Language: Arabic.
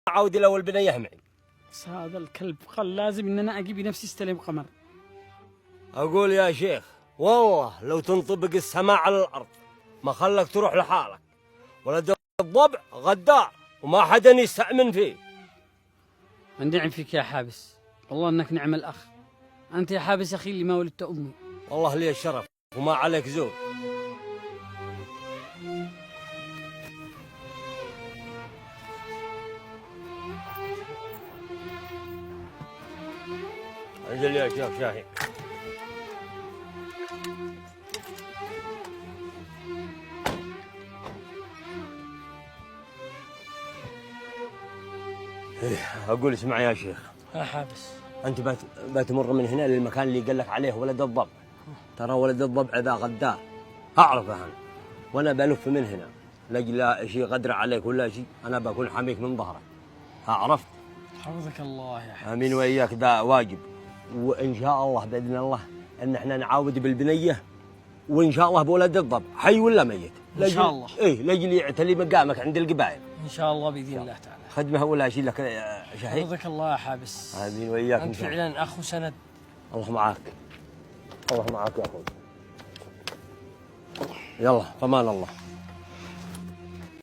عاود الاول بنيه معي. بس هذا الكلب قال لازم ان انا اجي بنفسي استلم قمر. اقول يا شيخ والله لو تنطبق السماء على الارض ما خلك تروح لحالك. ولد الضبع غدار وما حدا يستأمن فيه. النعم فيك يا حابس، والله انك نعم الاخ. انت يا حابس اخي اللي ما ولدت امي. والله لي الشرف وما عليك زور. انزل يا شيخ شاهين. اقول اسمع يا شيخ. يا حابس انت بتمر من هنا للمكان اللي قال لك عليه ولد الضبع. ترى ولد الضبع ذا غدار اعرفه انا، وانا بلف من هنا لاجل شيء غدر عليك ولا شيء، انا بكون حاميك من ظهرك. عرفت؟ حفظك الله يا حابس. امين واياك، ذا واجب. وان شاء الله باذن الله ان احنا نعاود بالبنيه، وان شاء الله بولد الضبع حي ولا ميت. ان شاء الله. ايه لاجل يعتلي مقامك عند القبائل. ان شاء الله باذن الله تعالى. خدمه ولا شيء لك يا شهيد. حفظك الله يا حابس. امين واياك. انت فعلا اخ وسند. الله معاك. الله معاك يا اخوي. يلا فمان الله.